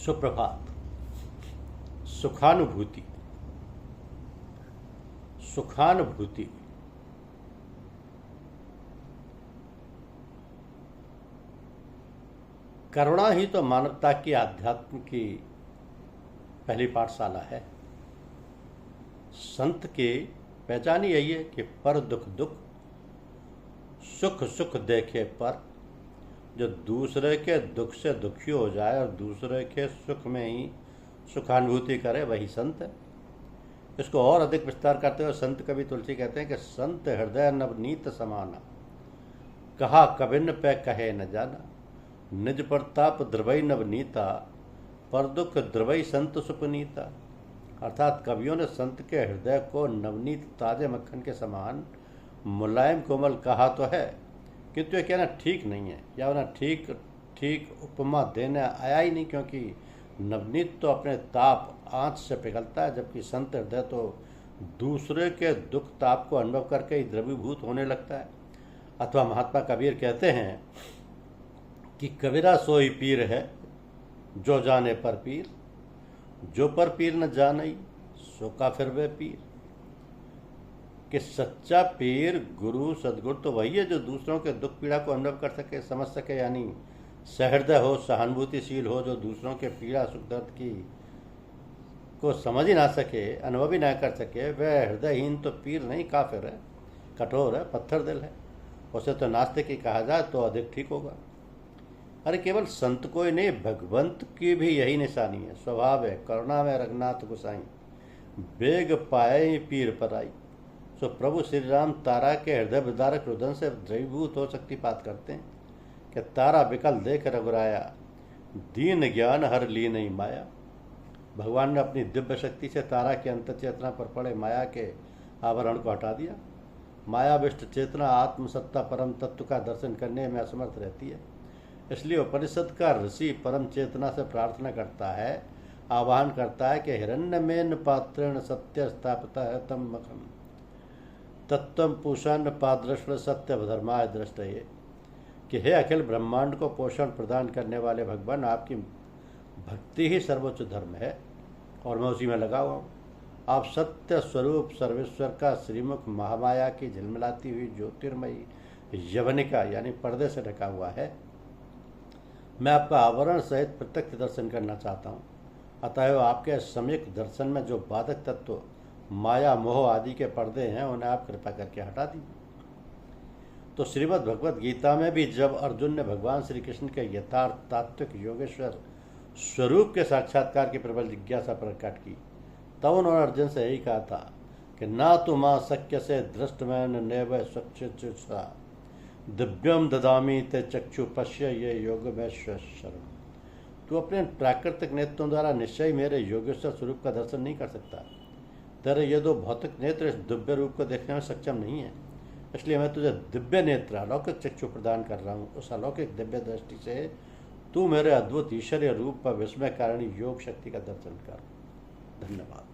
सुप्रभात। सुखानुभूति। सुखानुभूति करुणा ही तो मानवता की आध्यात्म की पहली पाठशाला है। संत की पहचान यही है कि पर दुख दुख, सुख सुख देखे पर। जो दूसरे के दुख से दुखी हो जाए और दूसरे के सुख में ही सुखानुभूति करे वही संत है। इसको और अधिक विस्तार करते हुए संत कवि तुलसी कहते हैं कि संत हृदय नवनीत समाना, कहा कबिन पे कहे न जाना। निज प्रताप द्रवई नवनीता, पर दुख द्रवई संत सुपनीता। अर्थात कवियों ने संत के हृदय को नवनीत ताजे मक्खन के समान मुलायम कोमल कहा तो है, किंतु ये कहना ठीक नहीं है या उन्हें ठीक उपमा देने आया ही नहीं, क्योंकि नवनीत तो अपने ताप आँच से पिघलता है, जबकि संत हृदय तो दूसरे के दुख ताप को अनुभव करके ही द्रवीभूत होने लगता है। अथवा महात्मा कबीर कहते हैं कि कबीरा सोई पीर है जो जाने पर पीर, जो पर पीर न जानई सो का फिर वे पीर। कि सच्चा पीर गुरु सदगुरु तो वही है जो दूसरों के दुख पीड़ा को अनुभव कर सके, समझ सके, यानी सहृदय हो, सहानुभूतिशील हो। जो दूसरों के पीड़ा सुख दर्द की को समझ ही ना सके, अनुभव ही ना कर सके, वह हृदयहीन तो पीर नहीं, काफिर है, कठोर है, पत्थर दिल है। उसे तो नास्तिक ही कहा जाए तो अधिक ठीक होगा। अरे केवल संत को ही नहीं, भगवंत की भी यही निशानी है, स्वभाव है। करुणा में रघुनाथ गोसाई, बेग पाए पीर पर आई। सो प्रभु श्री राम तारा के हृदय विदारक रुदन से द्रवीभूत हो शक्तिपात करते हैं कि तारा विकल देख रघुराया, दीन ज्ञान हर ली नहीं माया। भगवान ने अपनी दिव्य शक्ति से तारा के अंत चेतना पर पड़े माया के आवरण को हटा दिया। मायाविष्ट चेतना आत्मसत्ता परम तत्व का दर्शन करने में असमर्थ रहती है। इसलिए उपनिषद का ऋषि परम चेतना से प्रार्थना करता है, आह्वान करता है कि हिरण्यमेन पात्रेण सत्य स्थापिता है तम मखम तत्व पूषण पादृष्ण सत्य धर्माय दृष्टये। कि हे अखिल ब्रह्मांड को पोषण प्रदान करने वाले भगवान, आपकी भक्ति ही सर्वोच्च धर्म है और मैं उसी में लगा हुआ हूँ। आप सत्य स्वरूप सर्वेश्वर का श्रीमुख महामाया की झिलमिलाती हुई ज्योतिर्मयी यवनिका यानी पर्दे से ढका हुआ है। मैं आपका आवरण सहित प्रत्यक्ष दर्शन करना चाहता हूँ। अतएव आपके सम्यक दर्शन में जो बाधक तत्व माया मोह आदि के पर्दे हैं उन्हें आप कृपा करके हटा दीजिए। तो श्रीमद् भगवद गीता में भी जब अर्जुन ने भगवान श्री कृष्ण के यथार्थ तात्विक योगेश्वर स्वरूप के साक्षात्कार की प्रबल जिज्ञासा प्रकट की, तब उन्होंने अर्जुन से यही कहा था कि ना तो माँ शक्य से दृष्टमैन नेव स्वच्छा दिव्यम ददामी ते चक्षु पश्य ये योग में शरण। तू अपने प्राकृतिक नेत्रों द्वारा निश्चय मेरे योगेश्वर स्वरूप का दर्शन नहीं कर सकता। तेरे ये दो भौतिक नेत्र इस दिव्य रूप को देखने में सक्षम नहीं है, इसलिए मैं तुझे दिव्य नेत्र अलौकिक चक्षु प्रदान कर रहा हूँ। उस अलौकिक दिव्य दृष्टि से तू मेरे अद्भुत ईश्वरीय रूप पर विस्मय कारिणी योग शक्ति का दर्शन कर। धन्यवाद।